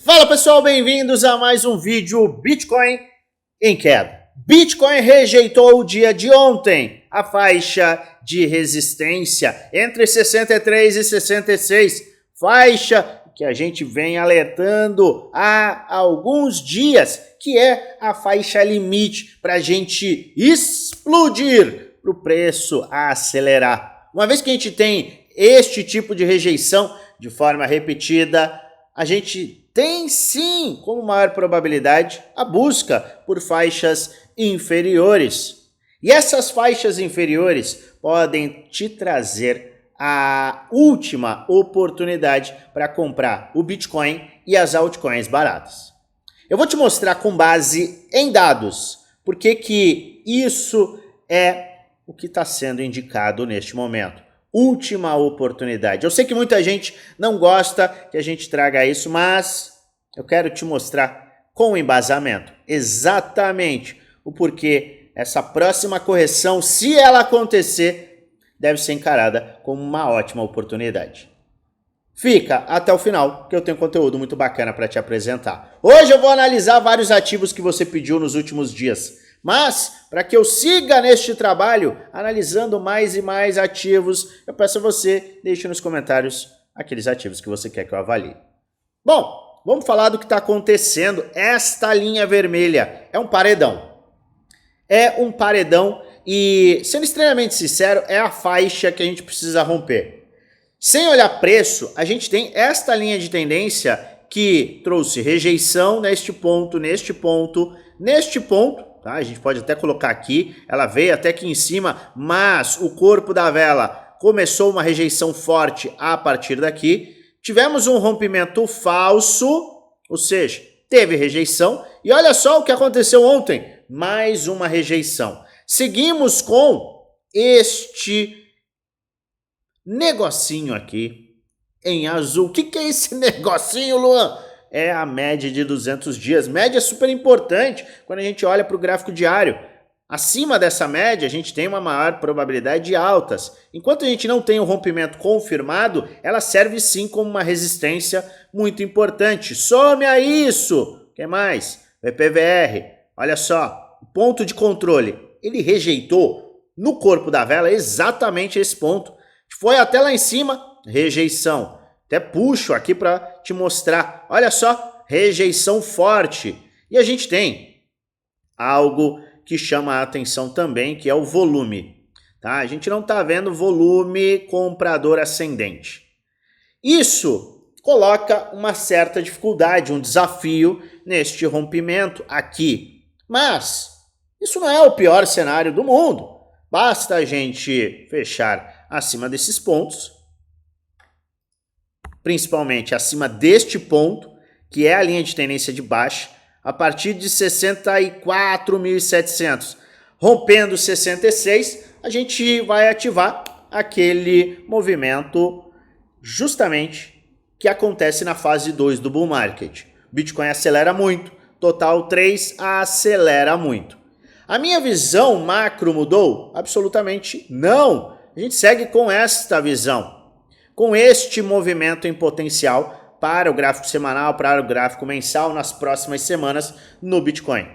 Fala pessoal, bem-vindos a mais um vídeo Bitcoin em queda. Bitcoin rejeitou o dia de ontem a faixa de resistência entre 63 e 66, faixa que a gente vem alertando há alguns dias, que é a faixa limite para a gente explodir, para o preço acelerar. Uma vez que a gente tem este tipo de rejeição de forma repetida, a gente tem sim, como maior probabilidade, a busca por faixas inferiores. E essas faixas inferiores podem te trazer a última oportunidade para comprar o Bitcoin e as altcoins baratas. Eu vou te mostrar com base em dados porque que isso é o que está sendo indicado neste momento. Última oportunidade. Eu sei que muita gente não gosta que a gente traga isso, mas eu quero te mostrar com embasamento exatamente o porquê essa próxima correção, se ela acontecer, deve ser encarada como uma ótima oportunidade. Fica até o final, que eu tenho conteúdo muito bacana para te apresentar. Hoje eu vou analisar vários ativos que você pediu nos últimos dias. Mas, para que eu siga neste trabalho, analisando mais e mais ativos, eu peço a você, deixe nos comentários aqueles ativos que você quer que eu avalie. Bom, vamos falar do que está acontecendo. Esta linha vermelha é um paredão. É um paredão e, sendo extremamente sincero, é a faixa que a gente precisa romper. Sem olhar preço, a gente tem esta linha de tendência que trouxe rejeição neste ponto, neste ponto, neste ponto. Tá? A gente pode até colocar aqui, ela veio até aqui em cima, mas o corpo da vela começou uma rejeição forte a partir daqui. Tivemos um rompimento falso, ou seja, teve rejeição. E olha só o que aconteceu ontem, mais uma rejeição. Seguimos com este negocinho aqui em azul. O que é esse negocinho, Luan? É a média de 200 dias. Média é super importante quando a gente olha para o gráfico diário. Acima dessa média, a gente tem uma maior probabilidade de altas. Enquanto a gente não tem um rompimento confirmado, ela serve sim como uma resistência muito importante. Some a isso! O que mais? VPVR. Olha só, o ponto de controle. Ele rejeitou no corpo da vela exatamente esse ponto. Foi até lá em cima, rejeição. Até puxo aqui para te mostrar. Olha só, rejeição forte. E a gente tem algo que chama a atenção também, que é o volume. Tá? A gente não está vendo volume comprador ascendente. Isso coloca uma certa dificuldade, um desafio neste rompimento aqui. Mas isso não é o pior cenário do mundo. Basta a gente fechar acima desses pontos, principalmente acima deste ponto, que é a linha de tendência de baixa, a partir de 64.700. Rompendo 66, a gente vai ativar aquele movimento justamente que acontece na fase 2 do bull market. Bitcoin acelera muito, total 3 acelera muito. A minha visão macro mudou? Absolutamente não. A gente segue com esta visão, com este movimento em potencial para o gráfico semanal, para o gráfico mensal nas próximas semanas no Bitcoin.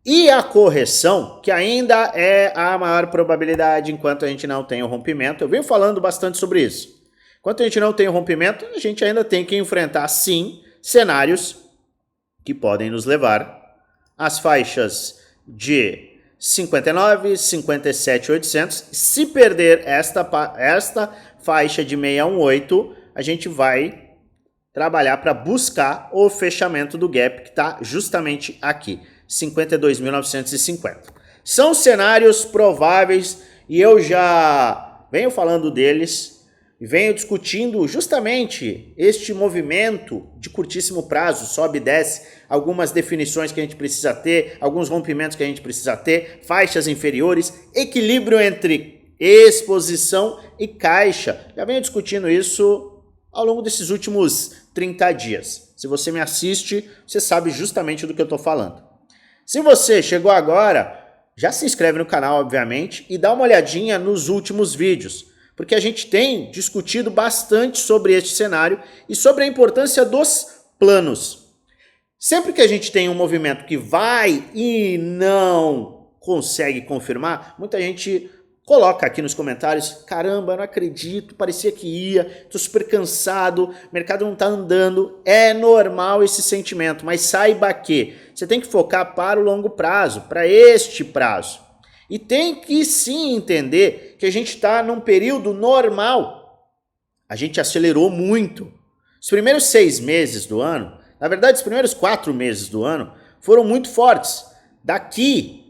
E a correção, que ainda é a maior probabilidade enquanto a gente não tem o rompimento. Eu venho falando bastante sobre isso. Enquanto a gente não tem o rompimento, a gente ainda tem que enfrentar, sim, cenários que podem nos levar às faixas de 59, 57, 800. Se perder esta faixa de 618, a gente vai trabalhar para buscar o fechamento do gap que está justamente aqui, 52.950. São cenários prováveis e eu já venho falando deles e venho discutindo justamente este movimento de curtíssimo prazo, sobe e desce, algumas definições que a gente precisa ter, alguns rompimentos que a gente precisa ter, faixas inferiores, equilíbrio entre exposição e caixa. Já venho discutindo isso ao longo desses últimos 30 dias. Se você me assiste, você sabe justamente do que eu estou falando. Se você chegou agora, já se inscreve no canal, obviamente, e dá uma olhadinha nos últimos vídeos, porque a gente tem discutido bastante sobre este cenário e sobre a importância dos planos. Sempre que a gente tem um movimento que vai e não consegue confirmar, muita gente coloca aqui nos comentários, caramba, eu não acredito, parecia que ia, tô super cansado, o mercado não tá andando. É normal esse sentimento, mas saiba que você tem que focar para o longo prazo, para este prazo. E tem que sim entender que a gente está num período normal. A gente acelerou muito. Os primeiros 6 meses do ano, na verdade os primeiros 4 meses do ano, foram muito fortes. Daqui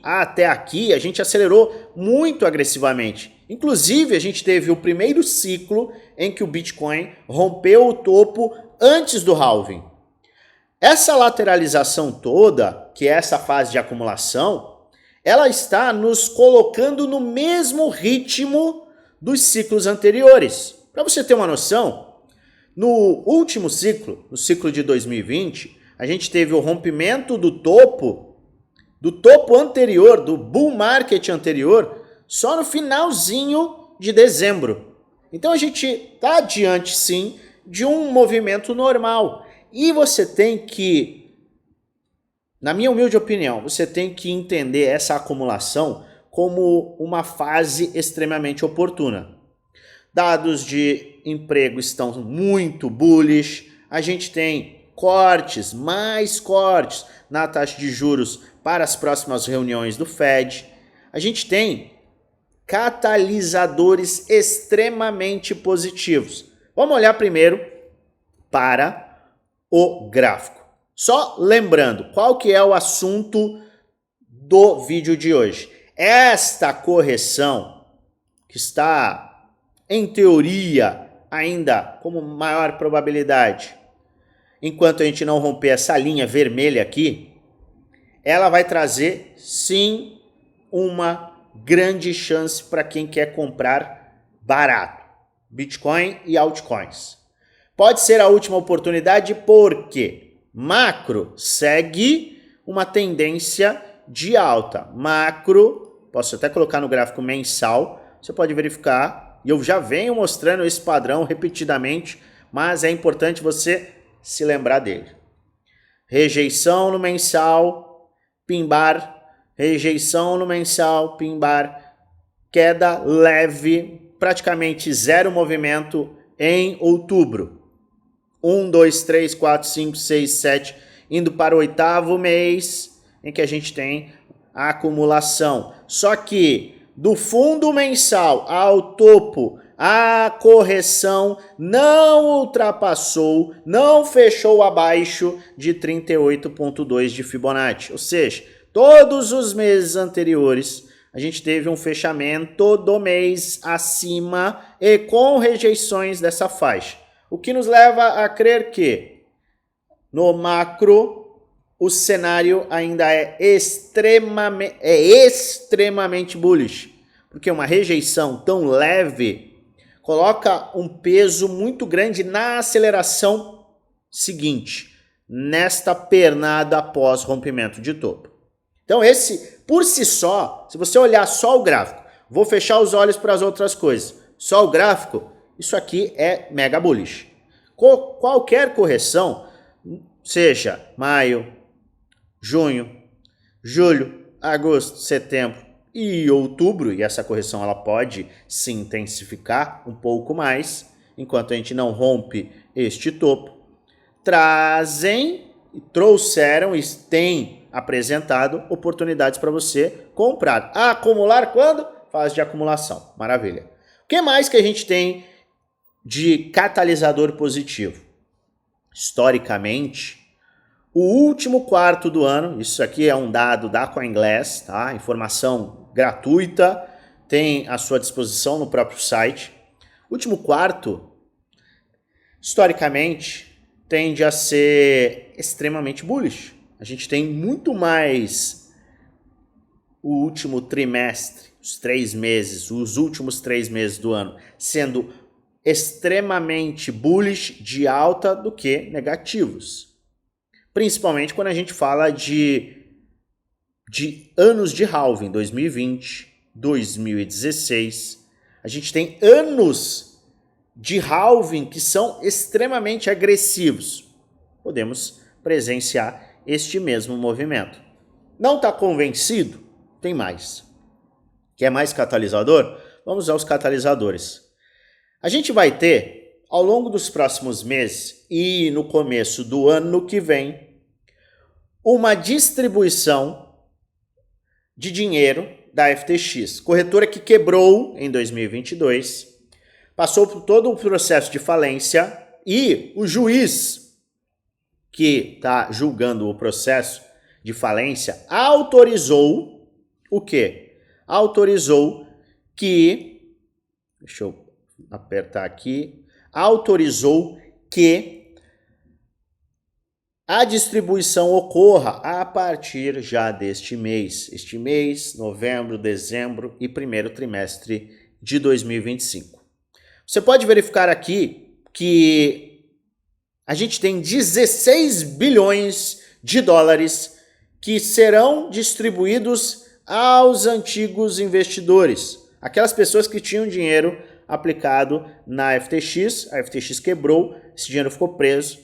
até aqui, a gente acelerou muito agressivamente. Inclusive, a gente teve o primeiro ciclo em que o Bitcoin rompeu o topo antes do halving. Essa lateralização toda, que é essa fase de acumulação, ela está nos colocando no mesmo ritmo dos ciclos anteriores. Para você ter uma noção, no último ciclo, no ciclo de 2020, a gente teve o rompimento do topo anterior, do bull market anterior, só no finalzinho de dezembro. Então a gente está diante, sim, de um movimento normal. E você tem que, na minha humilde opinião, você tem que entender essa acumulação como uma fase extremamente oportuna. Dados de emprego estão muito bullish, a gente tem cortes, mais cortes na taxa de juros para as próximas reuniões do Fed. A gente tem catalisadores extremamente positivos. Vamos olhar primeiro para o gráfico. Só lembrando, qual que é o assunto do vídeo de hoje? Esta correção, que está, em teoria, ainda como maior probabilidade, enquanto a gente não romper essa linha vermelha aqui, ela vai trazer, sim, uma grande chance para quem quer comprar barato. Bitcoin e altcoins. Pode ser a última oportunidade porque macro segue uma tendência de alta. Macro, posso até colocar no gráfico mensal, você pode verificar, e eu já venho mostrando esse padrão repetidamente, mas é importante você se lembrar dele. Rejeição no mensal, pimbar, rejeição no mensal, pimbar, queda leve, praticamente zero movimento em outubro. 1, 2, 3, 4, 5, 6, 7, indo para o 8º mês em que a gente tem a acumulação. Só que do fundo mensal ao topo, a correção não ultrapassou, não fechou abaixo de 38,2 de Fibonacci. Ou seja, todos os meses anteriores a gente teve um fechamento do mês acima e com rejeições dessa faixa. O que nos leva a crer que no macro o cenário ainda é extremamente bullish, porque uma rejeição tão leve coloca um peso muito grande na aceleração seguinte, nesta pernada após rompimento de topo. Então esse, por si só, se você olhar só o gráfico, vou fechar os olhos para as outras coisas, só o gráfico, isso aqui é mega bullish. Qualquer correção, seja maio, junho, julho, agosto, setembro e outubro, e essa correção ela pode se intensificar um pouco mais, enquanto a gente não rompe este topo, trouxeram e têm apresentado oportunidades para você comprar. Acumular quando? Fase de acumulação. Maravilha. O que mais que a gente tem de catalisador positivo? Historicamente, o último quarto do ano, isso aqui é um dado da CoinGlass, tá? Informação gratuita, tem à sua disposição no próprio site. O último quarto, historicamente, tende a ser extremamente bullish. A gente tem muito mais o último trimestre, os 3 meses, os últimos 3 meses do ano, sendo extremamente bullish de alta do que negativos. Principalmente quando a gente fala de anos de halving, 2020, 2016. A gente tem anos de halving que são extremamente agressivos. podemos presenciar este mesmo movimento. Não está convencido? Tem mais. Quer mais catalisador? Vamos aos catalisadores. A gente vai ter, ao longo dos próximos meses e no começo do ano que vem, uma distribuição de dinheiro da FTX, corretora que quebrou em 2022, passou por todo o processo de falência e o juiz que está julgando o processo de falência autorizou o quê? Autorizou que, deixa eu apertar aqui, autorizou que a distribuição ocorra a partir já deste mês. Este mês, novembro, dezembro e primeiro trimestre de 2025. Você pode verificar aqui que a gente tem 16 bilhões de dólares que serão distribuídos aos antigos investidores. Aquelas pessoas que tinham dinheiro aplicado na FTX, a FTX quebrou, esse dinheiro ficou preso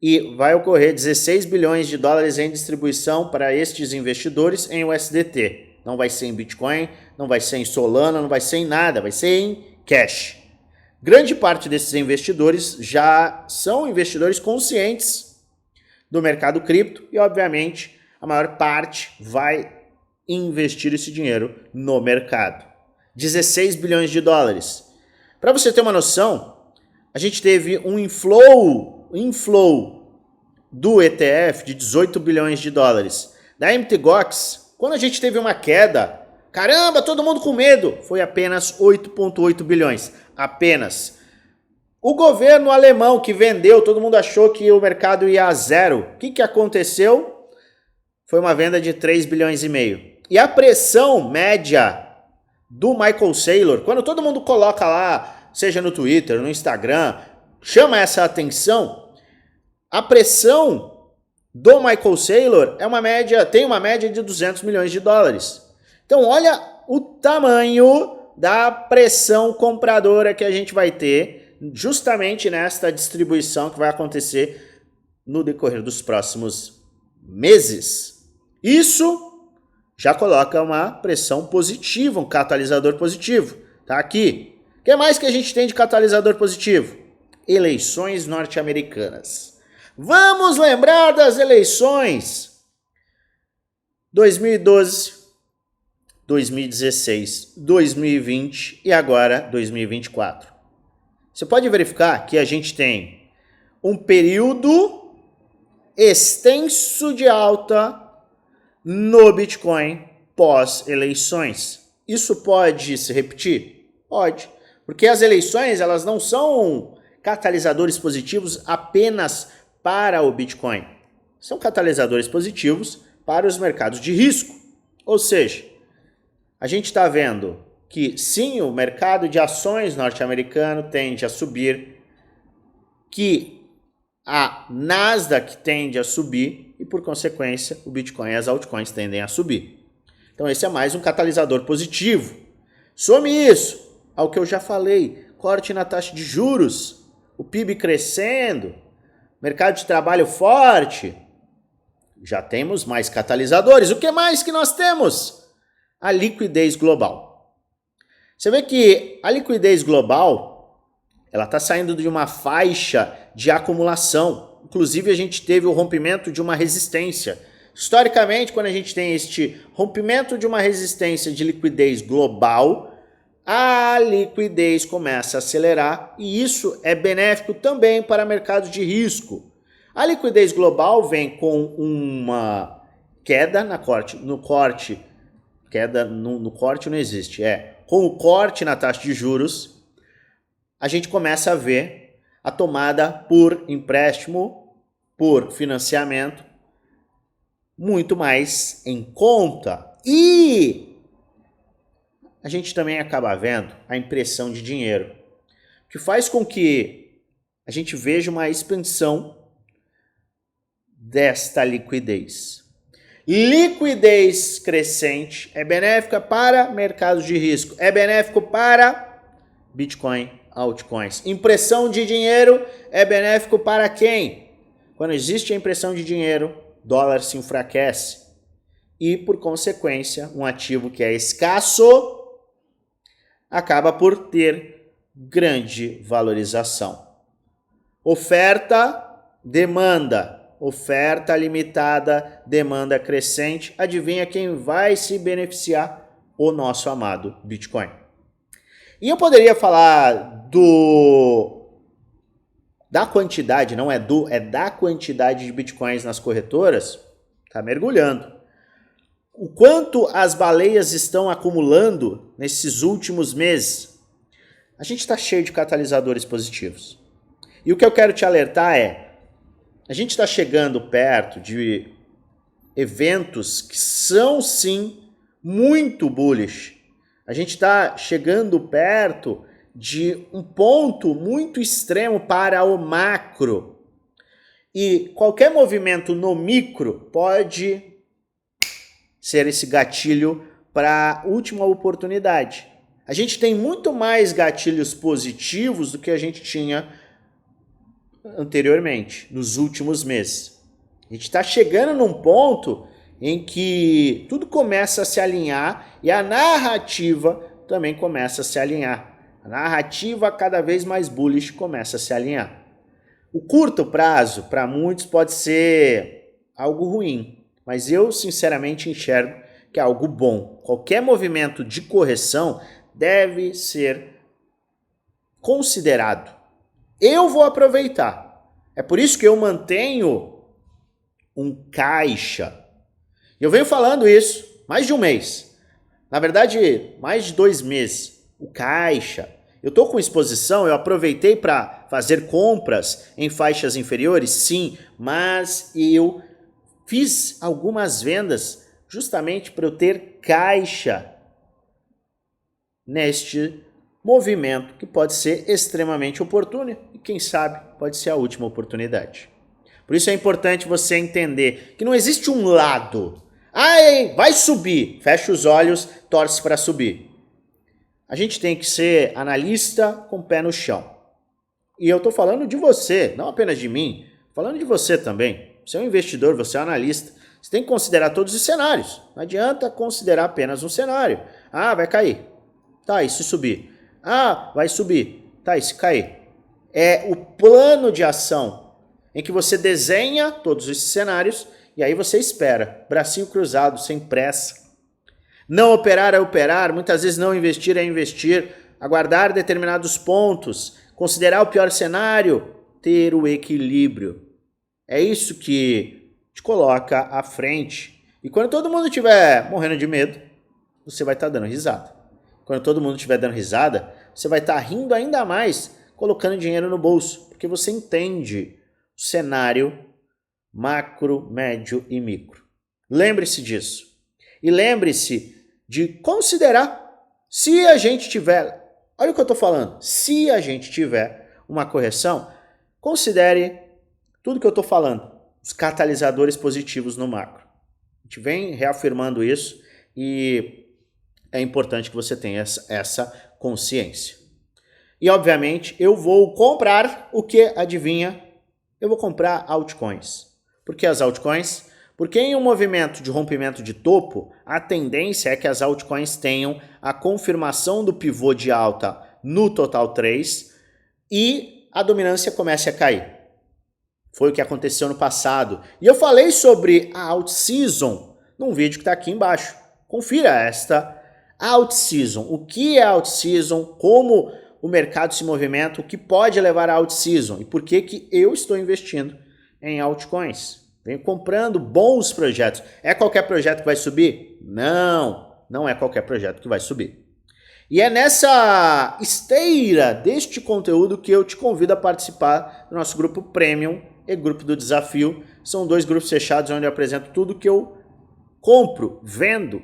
e vai ocorrer 16 bilhões de dólares em distribuição para estes investidores em USDT. Não vai ser em Bitcoin, não vai ser em Solana, não vai ser em nada, vai ser em cash. Grande parte desses investidores já são investidores conscientes do mercado cripto e, obviamente, a maior parte vai investir esse dinheiro no mercado. 16 bilhões de dólares. Para você ter uma noção, a gente teve um inflow do ETF de 18 bilhões de dólares. Da Mt. Gox, quando a gente teve uma queda, caramba, todo mundo com medo, foi apenas 8,8 bilhões. Apenas. O governo alemão que vendeu, todo mundo achou que o mercado ia a zero. O que aconteceu? Foi uma venda de 3 bilhões e meio. E a pressão média do Michael Saylor, quando todo mundo coloca lá, seja no Twitter, no Instagram, chama essa atenção, a pressão do Michael Saylor tem uma média de 200 milhões de dólares. Então olha o tamanho da pressão compradora que a gente vai ter justamente nesta distribuição que vai acontecer no decorrer dos próximos meses. Isso já coloca uma pressão positiva, um catalisador positivo. Tá aqui. O que mais que a gente tem de catalisador positivo? Eleições norte-americanas. Vamos lembrar das eleições 2012, 2016, 2020 e agora 2024. Você pode verificar que a gente tem um período extenso de alta no Bitcoin pós-eleições. Isso pode se repetir? Pode. Porque as eleições elas não são catalisadores positivos apenas para o Bitcoin. São catalisadores positivos para os mercados de risco. Ou seja, a gente está vendo que sim, o mercado de ações norte-americano tende a subir, que a Nasdaq tende a subir e, por consequência, o Bitcoin e as altcoins tendem a subir. Então esse é mais um catalisador positivo. Some isso ao que eu já falei, corte na taxa de juros, o PIB crescendo, mercado de trabalho forte. Já temos mais catalisadores. O que mais que nós temos? A liquidez global. Você vê que a liquidez global ela está saindo de uma faixa de acumulação. Inclusive, a gente teve o rompimento de uma resistência. Historicamente, quando a gente tem este rompimento de uma resistência de liquidez global, a liquidez começa a acelerar e isso é benéfico também para mercados de risco. A liquidez global vem com uma queda no corte. Queda no corte não existe, com o corte na taxa de juros, a gente começa a ver a tomada por empréstimo, por financiamento, muito mais em conta. E a gente também acaba vendo a impressão de dinheiro, que faz com que a gente veja uma expansão desta liquidez. Liquidez crescente é benéfica para mercados de risco, é benéfico para Bitcoin, altcoins. Impressão de dinheiro é benéfico para quem? Quando existe a impressão de dinheiro, dólar se enfraquece. E, por consequência, um ativo que é escasso acaba por ter grande valorização. Oferta, demanda. Oferta limitada, demanda crescente. Adivinha quem vai se beneficiar? O nosso amado Bitcoin. E eu poderia falar da quantidade, não é é da quantidade de Bitcoins nas corretoras, tá mergulhando. O quanto as baleias estão acumulando nesses últimos meses? A gente está cheio de catalisadores positivos. E o que eu quero te alertar é, a gente está chegando perto de eventos que são sim muito bullish. A gente está chegando perto de um ponto muito extremo para o macro. E qualquer movimento no micro pode ser esse gatilho para a última oportunidade. A gente tem muito mais gatilhos positivos do que a gente tinha anteriormente, nos últimos meses. A gente está chegando num ponto em que tudo começa a se alinhar e a narrativa também começa a se alinhar. A narrativa cada vez mais bullish começa a se alinhar. O curto prazo, para muitos, pode ser algo ruim, mas eu sinceramente enxergo que é algo bom. Qualquer movimento de correção deve ser considerado. Eu vou aproveitar. É por isso que eu mantenho um caixa. Eu venho falando isso mais de um mês. Na verdade, mais de 2 meses. O caixa. Eu estou com exposição, eu aproveitei para fazer compras em faixas inferiores, sim, mas eu fiz algumas vendas justamente para eu ter caixa neste movimento que pode ser extremamente oportuno e quem sabe pode ser a última oportunidade. Por isso é importante você entender que não existe um lado. Ai, vai subir. Fecha os olhos, torce para subir. A gente tem que ser analista com o pé no chão. E eu estou falando de você, não apenas de mim. Falando de você também. Você é um investidor, você é um analista. Você tem que considerar todos os cenários. Não adianta considerar apenas um cenário. Ah, vai cair. Tá, e se subir? Ah, vai subir. Tá, e se cair? É o plano de ação em que você desenha todos esses cenários e aí você espera. Bracinho cruzado, sem pressa. Não operar é operar, muitas vezes não investir é investir, aguardar determinados pontos, considerar o pior cenário, ter o equilíbrio. É isso que te coloca à frente. E quando todo mundo estiver morrendo de medo, você vai estar dando risada. Quando todo mundo estiver dando risada, você vai estar rindo ainda mais, colocando dinheiro no bolso, porque você entende o cenário macro, médio e micro. Lembre-se disso. E lembre-se de considerar, se a gente tiver, olha o que eu estou falando, se a gente tiver uma correção, considere tudo que eu estou falando, os catalisadores positivos no macro. A gente vem reafirmando isso e é importante que você tenha essa consciência. E obviamente eu vou comprar o que? Adivinha? Eu vou comprar altcoins. Por que as altcoins? Porque em um movimento de rompimento de topo, a tendência é que as altcoins tenham a confirmação do pivô de alta no total 3 e a dominância comece a cair. Foi o que aconteceu no passado. E eu falei sobre a alt season num vídeo que está aqui embaixo. Confira esta alt season. O que é alt season? Como o mercado se movimenta? O que pode levar a alt season? E por que eu estou investindo em altcoins? Venho comprando bons projetos. É qualquer projeto que vai subir? Não, não é qualquer projeto que vai subir. E é nessa esteira deste conteúdo que eu te convido a participar do nosso grupo Premium e grupo do Desafio. São 2 grupos fechados onde eu apresento tudo que eu compro, vendo,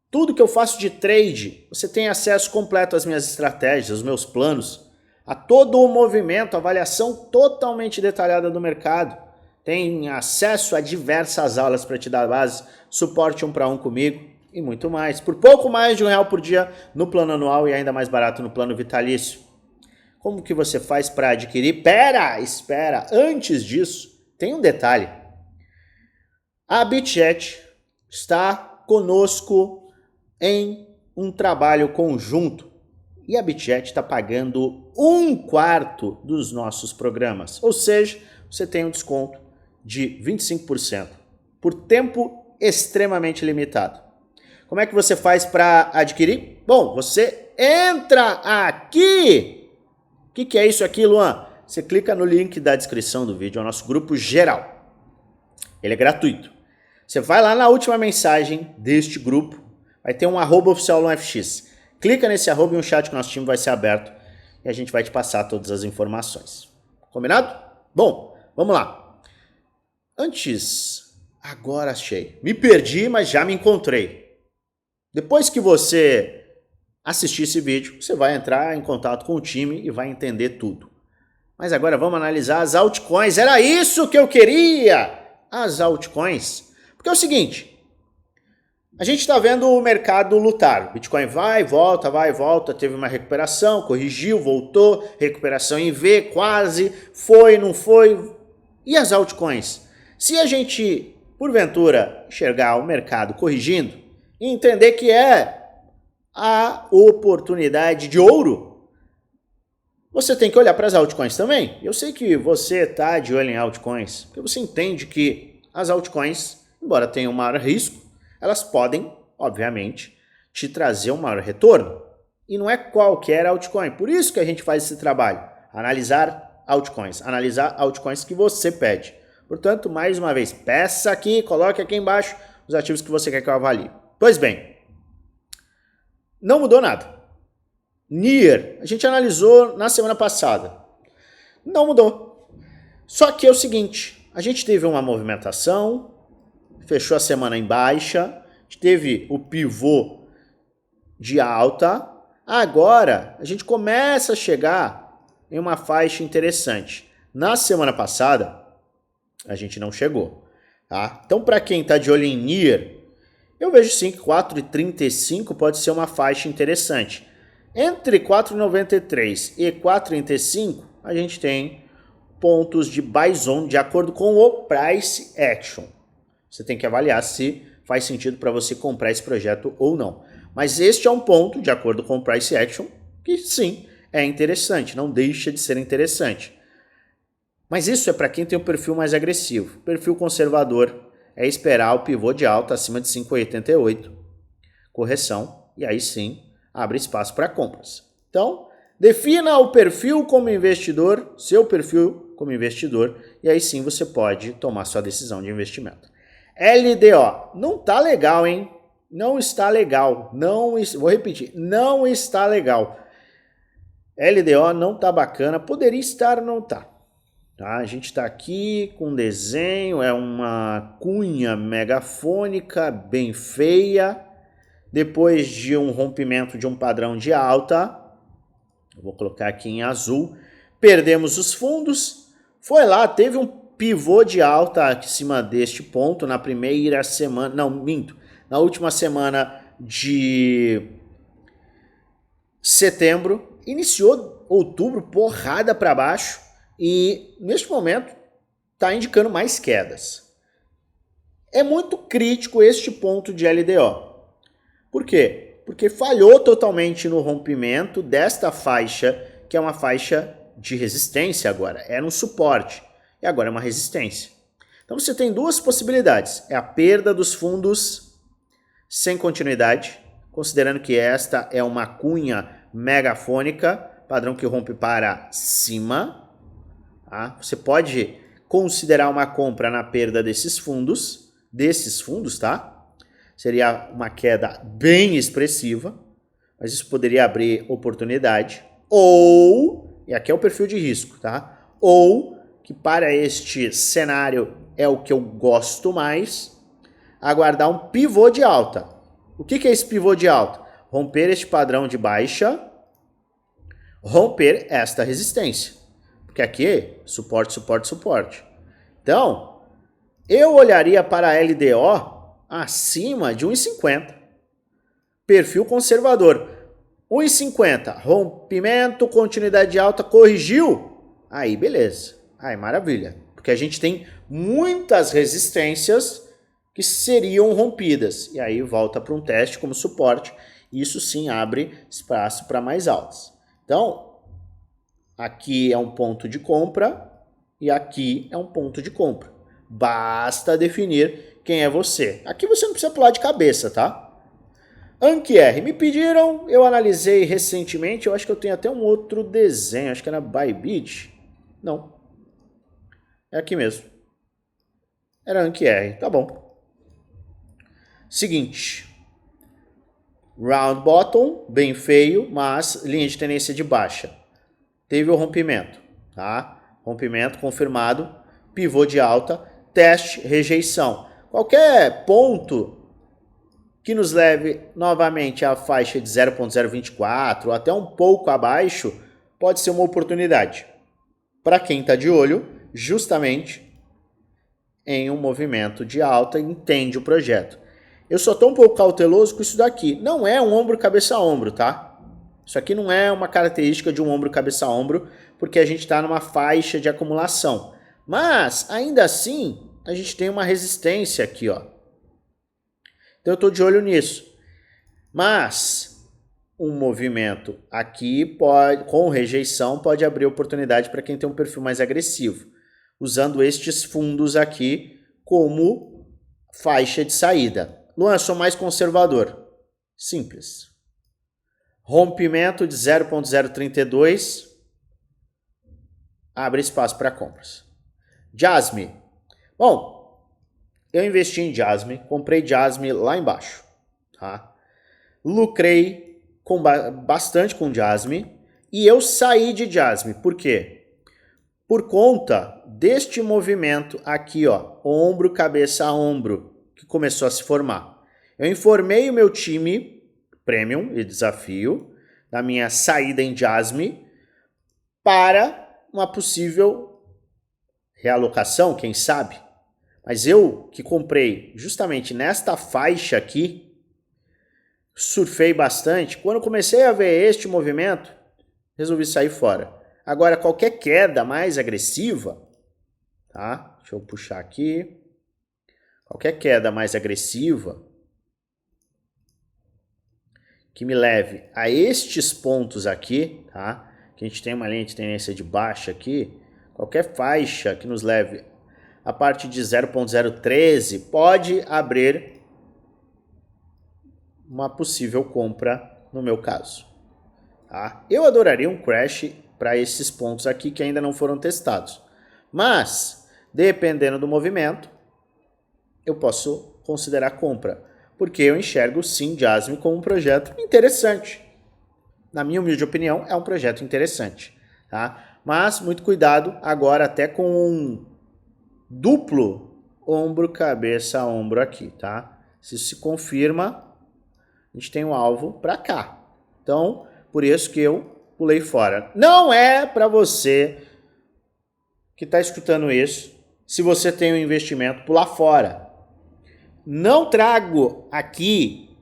tudo que eu faço de trade. Você tem acesso completo às minhas estratégias, aos meus planos, a todo o movimento, avaliação totalmente detalhada do mercado. Tem acesso a diversas aulas para te dar base, suporte 1 para 1 comigo e muito mais. Por pouco mais de R$1 por dia no plano anual e ainda mais barato no plano vitalício. Como que você faz para adquirir? Espera! Antes disso, tem um detalhe. A BitGet está conosco em um trabalho conjunto e a BitGet está pagando 1/4 dos nossos programas. Ou seja, você tem um desconto de 25% por tempo extremamente limitado. Como é que você faz para adquirir? Bom, você entra aqui. O que é isso aqui, Luan? Você clica no link da descrição do vídeo, é o nosso grupo geral. Ele é gratuito. Você vai lá na última mensagem deste grupo, vai ter um @oficial LuanFX. Clica nesse arroba e um chat com o nosso time vai ser aberto e a gente vai te passar todas as informações. Combinado? Bom, vamos lá. Agora achei. Me perdi, mas já me encontrei. Depois que você assistir esse vídeo, você vai entrar em contato com o time e vai entender tudo. Mas agora vamos analisar as altcoins. Era isso que eu queria! As altcoins. Porque é o seguinte, a gente está vendo o mercado lutar. Bitcoin vai, volta, teve uma recuperação, corrigiu, voltou, recuperação em V, quase, foi, não foi. E as altcoins? Se a gente, porventura, enxergar o mercado corrigindo e entender que é a oportunidade de ouro, você tem que olhar para as altcoins também. Eu sei que você está de olho em altcoins, porque você entende que as altcoins, embora tenham um maior risco, elas podem, obviamente, te trazer um maior retorno. E não é qualquer altcoin. Por isso que a gente faz esse trabalho. Analisar altcoins que você pede. Portanto, mais uma vez, peça aqui, coloque aqui embaixo os ativos que você quer que eu avalie. Pois bem, não mudou nada. NIR, a gente analisou na semana passada. Não mudou. Só que é o seguinte, a gente teve uma movimentação, fechou a semana em baixa, a gente teve o pivô de alta, agora a gente começa a chegar em uma faixa interessante. Na semana passada, a gente não chegou. Tá? Então, para quem está de olho em NIR, eu vejo sim que 4,35 pode ser uma faixa interessante. Entre 4,93 e 4,35, a gente tem pontos de buy zone de acordo com o price action. Você tem que avaliar se faz sentido para você comprar esse projeto ou não. Mas este é um ponto, de acordo com o price action, que sim, é interessante, não deixa de ser interessante. Mas isso é para quem tem um perfil mais agressivo. Perfil conservador é esperar o pivô de alta acima de 5,88, correção, e aí sim abre espaço para compras. Então, defina o perfil como investidor, seu perfil como investidor, e aí sim você pode tomar sua decisão de investimento. LDO, não tá legal, hein? Não está legal. Vou repetir, não está legal. LDO não tá bacana, poderia estar, não tá. Tá? A gente está aqui com um desenho, é uma cunha megafônica bem feia. Depois de um rompimento de um padrão de alta, eu vou colocar aqui em azul, perdemos os fundos, foi lá, teve um pivô de alta acima deste ponto na primeira semana, não, minto, na última semana de setembro, iniciou outubro, porrada para baixo e neste momento está indicando mais quedas. É muito crítico este ponto de LDO. Por quê? Porque falhou totalmente no rompimento desta faixa, que é uma faixa de resistência agora. Era um suporte e agora é uma resistência. Então você tem duas possibilidades. É a perda dos fundos sem continuidade, considerando que esta é uma cunha megafônica, padrão que rompe para cima. Tá? Você pode considerar uma compra na perda desses fundos, tá? Seria uma queda bem expressiva, mas isso poderia abrir oportunidade. Ou, e aqui é o perfil de risco, tá? Ou, que para este cenário é o que eu gosto mais, aguardar um pivô de alta. O que é esse pivô de alta? Romper este padrão de baixa, romper esta resistência. Porque aqui, suporte, suporte, suporte. Então, eu olharia para a LDO acima de 1,50. Perfil conservador. 1,50. Rompimento, continuidade alta, corrigiu. Aí beleza. Aí maravilha. Por Porque a gente tem muitas resistências que seriam rompidas. E aí volta para um teste como suporte. Isso sim abre espaço para mais altas. Então, aqui é um ponto de compra e aqui é um ponto de compra. Basta definir quem é você. Aqui você não precisa pular de cabeça, tá? Ankier, me pediram, eu analisei recentemente, eu acho que eu tenho até um outro desenho, acho que era Bybit. Não. É aqui mesmo. Era Ankier, tá bom. Seguinte. Round bottom, bem feio, mas linha de tendência de baixa. Teve o rompimento, tá? Rompimento confirmado, pivô de alta, teste, rejeição. Qualquer ponto que nos leve novamente à faixa de 0.024 ou até um pouco abaixo, pode ser uma oportunidade. Para quem está de olho, justamente em um movimento de alta, entende o projeto. Eu só estou um pouco cauteloso com isso daqui. Não é um ombro cabeça a ombro, tá? Isso aqui não é uma característica de um ombro cabeça a ombro, porque a gente está numa faixa de acumulação. Mas, ainda assim, a gente tem uma resistência aqui, ó. Então eu estou de olho nisso. Mas um movimento aqui com rejeição pode abrir oportunidade para quem tem um perfil mais agressivo, usando estes fundos aqui como faixa de saída. Luan, eu sou mais conservador. Simples. Rompimento de 0.032 abre espaço para compras. Jasmine. Bom, eu investi em Jasmine, comprei Jasmine lá embaixo, tá? Lucrei bastante com Jasmine e eu saí de Jasmine. Por quê? Por conta deste movimento aqui, ó, ombro, cabeça a ombro, que começou a se formar. Eu informei o meu time Premium e Desafio da minha saída em Jasmine para uma possível realocação, quem sabe? Mas eu que comprei justamente nesta faixa aqui, surfei bastante. Quando comecei a ver este movimento, resolvi sair fora. Agora, qualquer queda mais agressiva, tá? Deixa eu puxar aqui. Qualquer queda mais agressiva que me leve a estes pontos aqui, tá? Que a gente tem uma linha de tendência de baixa aqui. Qualquer faixa que nos leve a partir de 0.013 pode abrir uma possível compra no meu caso. Tá? Eu adoraria um crash para esses pontos aqui que ainda não foram testados. Mas, dependendo do movimento, eu posso considerar compra. Porque eu enxergo sim Jasmine como um projeto interessante. Na minha humilde opinião, é um projeto interessante. Tá? Mas muito cuidado agora até com um duplo ombro, cabeça, ombro aqui, tá? Se isso se confirma, a gente tem um alvo para cá. Então, por isso que eu pulei fora. Não é para você que está escutando isso, se você tem um investimento, pular fora. Não trago aqui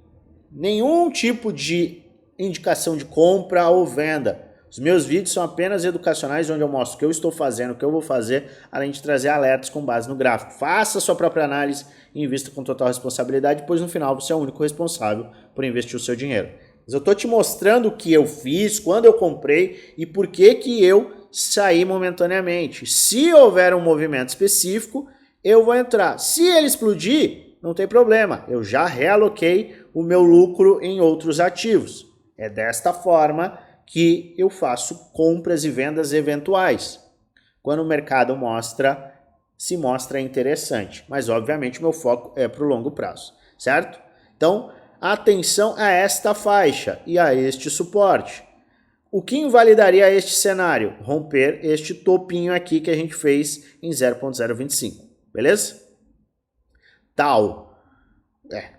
nenhum tipo de indicação de compra ou venda. Os meus vídeos são apenas educacionais, onde eu mostro o que eu estou fazendo, o que eu vou fazer, além de trazer alertas com base no gráfico. Faça a sua própria análise e invista com total responsabilidade, pois no final você é o único responsável por investir o seu dinheiro. Mas eu estou te mostrando o que eu fiz, quando eu comprei e por que eu saí momentaneamente. Se houver um movimento específico, eu vou entrar. Se ele explodir, não tem problema. Eu já realoquei o meu lucro em outros ativos. É desta forma que eu faço compras e vendas eventuais, quando o mercado se mostra interessante. Mas, obviamente, o meu foco é para o longo prazo, certo? Então, atenção a esta faixa e a este suporte. O que invalidaria este cenário? Romper este topinho aqui que a gente fez em 0.025, beleza? Tal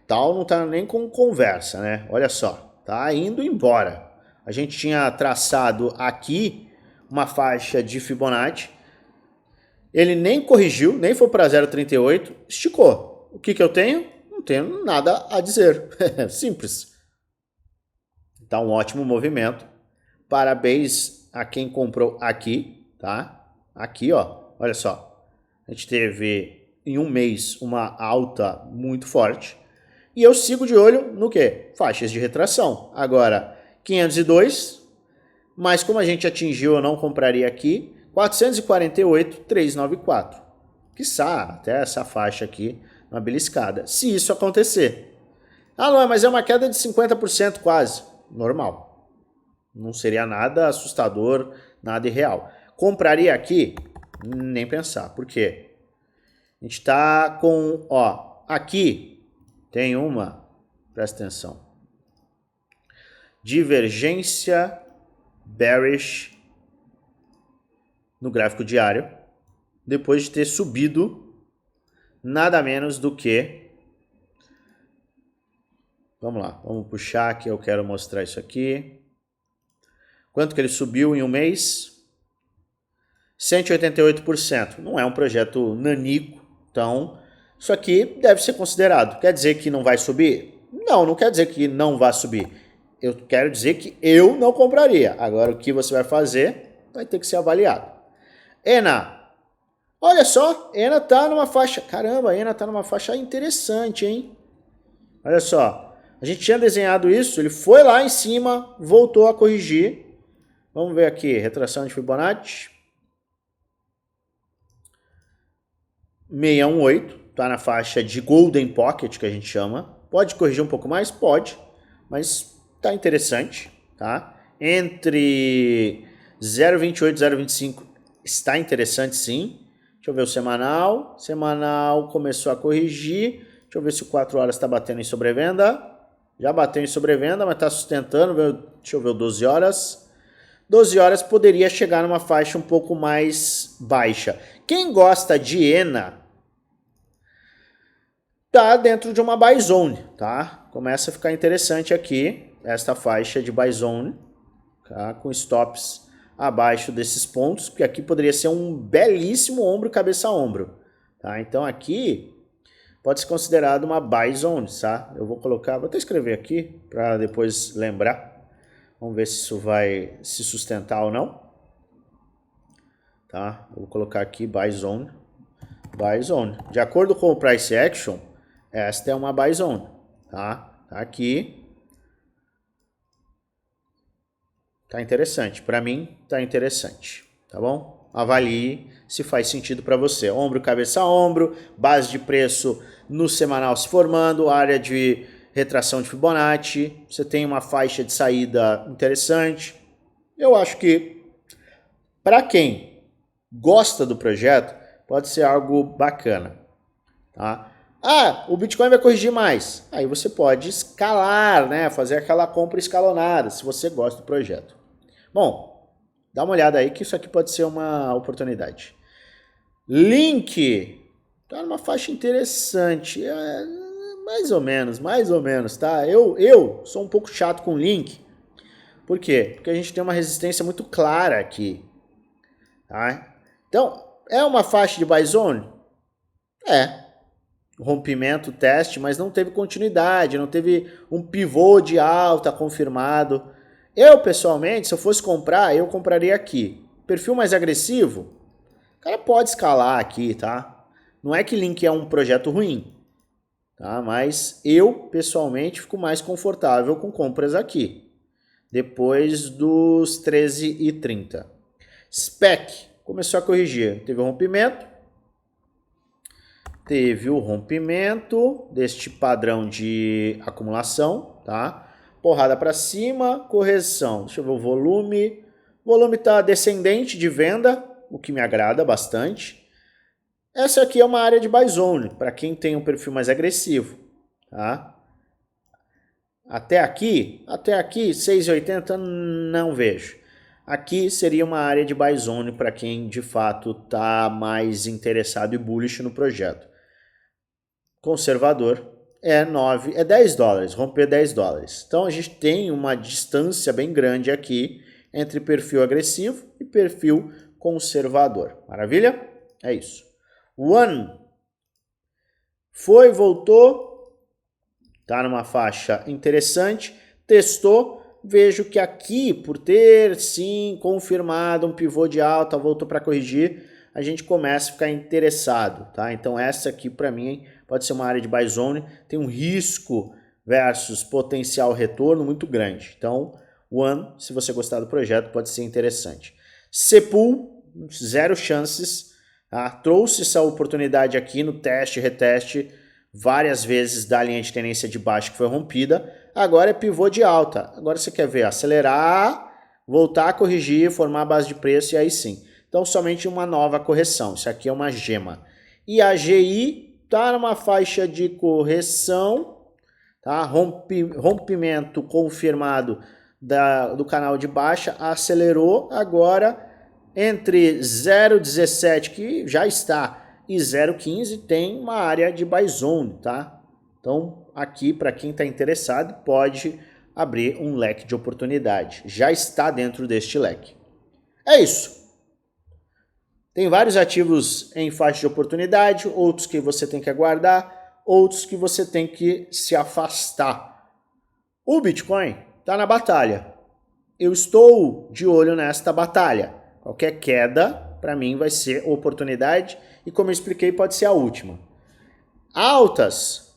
não tá nem com conversa, né? Olha só, tá indo embora. A gente tinha traçado aqui uma faixa de Fibonacci. Ele nem corrigiu, nem foi para 0,38, esticou. O que eu tenho? Não tenho nada a dizer. Simples. Tá um ótimo movimento. Parabéns a quem comprou aqui, tá? Aqui, ó. Olha só. A gente teve em um mês uma alta muito forte. E eu sigo de olho no quê? Faixas de retração. Agora, 502, mas como a gente atingiu, eu não compraria aqui. 448, 394. Quiçá até essa faixa aqui, uma beliscada. Se isso acontecer. Ah, não, mas é uma queda de 50% quase. Normal. Não seria nada assustador, nada irreal. Compraria aqui? Nem pensar. Por quê? A gente tá com, ó, aqui tem uma, presta atenção, divergência bearish no gráfico diário, depois de ter subido nada menos do que, vamos lá, vamos puxar que eu quero mostrar isso aqui. Quanto que ele subiu em um mês? 188%. Não é um projeto nanico, então isso aqui deve ser considerado. Quer dizer que não vai subir? Não, não quer dizer que não vai subir. Eu quero dizer que eu não compraria. Agora o que você vai fazer vai ter que ser avaliado. ENA. Olha só, ENA tá numa faixa. Caramba, ENA tá numa faixa interessante, hein? Olha só. A gente tinha desenhado isso, ele foi lá em cima, voltou a corrigir. Vamos ver aqui, retração de Fibonacci. 618, tá na faixa de Golden Pocket, que a gente chama. Pode corrigir um pouco mais? Pode, mas tá interessante, tá? Entre 0,28 e 0,25 está interessante sim. Deixa eu ver o semanal. Semanal começou a corrigir. Deixa eu ver se o 4 horas está batendo em sobrevenda. Já bateu em sobrevenda, mas está sustentando. Deixa eu ver o 12 horas. 12 horas poderia chegar numa faixa um pouco mais baixa. Quem gosta de ENA tá dentro de uma buy zone, tá? Começa a ficar interessante aqui esta faixa de buy zone, tá? Com stops abaixo desses pontos, porque aqui poderia ser um belíssimo ombro cabeça a ombro, tá? Então aqui pode ser considerado uma buy zone, tá? Eu vou colocar, vou até escrever aqui para depois lembrar. Vamos ver se isso vai se sustentar ou não. Tá? Eu vou colocar aqui buy zone. Buy zone. De acordo com o price action, esta é uma buy zone. Tá? Tá aqui. Tá interessante. Para mim, tá interessante. Tá bom? Avalie se faz sentido para você. Ombro, cabeça, ombro. Base de preço no semanal se formando. Área de retração de Fibonacci, você tem uma faixa de saída interessante. Eu acho que para quem gosta do projeto, pode ser algo bacana. Tá? Ah, o Bitcoin vai corrigir mais. Aí você pode escalar, né? Fazer aquela compra escalonada, se você gosta do projeto. Bom, dá uma olhada aí que isso aqui pode ser uma oportunidade. Link, tá numa faixa interessante. Mais ou menos, tá? Eu sou um pouco chato com link. Por quê? Porque a gente tem uma resistência muito clara aqui. Tá? Então, é uma faixa de buy zone? É. Rompimento, teste, mas não teve continuidade, não teve um pivô de alta confirmado. Eu, pessoalmente, se eu fosse comprar, eu compraria aqui. Perfil mais agressivo? O cara pode escalar aqui, tá? Não é que link é um projeto ruim. Tá? Mas eu, pessoalmente, fico mais confortável com compras aqui, depois dos 13,30. SPEC começou a corrigir, teve o rompimento deste padrão de acumulação, tá? Porrada para cima, correção. Deixa eu ver o volume. O volume está descendente de venda, o que me agrada bastante. Essa aqui é uma área de buy zone, para quem tem um perfil mais agressivo. Tá? Até aqui 6,80 não vejo. Aqui seria uma área de buy zone para quem de fato está mais interessado e bullish no projeto. Conservador é 10 dólares, romper 10 dólares. Então a gente tem uma distância bem grande aqui entre perfil agressivo e perfil conservador. Maravilha? É isso. One foi, voltou, tá numa faixa interessante, testou, vejo que aqui, por ter sim confirmado um pivô de alta, voltou para corrigir, a gente começa a ficar interessado, tá? Então essa aqui para mim pode ser uma área de buy zone, tem um risco versus potencial retorno muito grande. Então, One, se você gostar do projeto, pode ser interessante. Cepul, 0 chances, tá? Trouxe essa oportunidade aqui no teste, reteste, várias vezes da linha de tendência de baixo que foi rompida, agora é pivô de alta. Agora você quer ver acelerar, voltar a corrigir, formar a base de preço e aí sim. Então somente uma nova correção, isso aqui é uma gema. E a GI está numa faixa de correção, tá? Rompimento confirmado do canal de baixa, acelerou agora entre 0,17 que já está e 0,15 tem uma área de buy zone, tá? Então aqui para quem está interessado pode abrir um leque de oportunidade, já está dentro deste leque. É isso. Tem vários ativos em faixa de oportunidade, outros que você tem que aguardar, outros que você tem que se afastar. O Bitcoin está na batalha. Eu estou de olho nesta batalha. Qualquer queda, para mim, vai ser oportunidade e, como eu expliquei, pode ser a última. Altas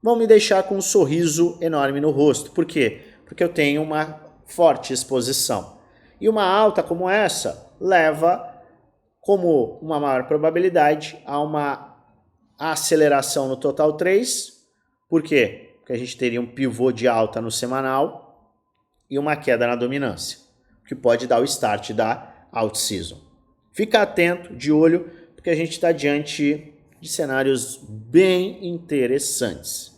vão me deixar com um sorriso enorme no rosto. Por quê? Porque eu tenho uma forte exposição. E uma alta como essa leva como uma maior probabilidade a uma aceleração no total 3. Por quê? Porque a gente teria um pivô de alta no semanal e uma queda na dominância, que pode dar o start da alt season. Fica atento, de olho, porque a gente está diante de cenários bem interessantes.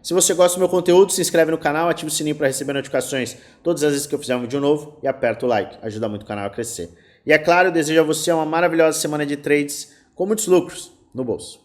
Se você gosta do meu conteúdo, se inscreve no canal, ativa o sininho para receber notificações todas as vezes que eu fizer um vídeo novo e aperta o like, ajuda muito o canal a crescer. E é claro, eu desejo a você uma maravilhosa semana de trades com muitos lucros no bolso.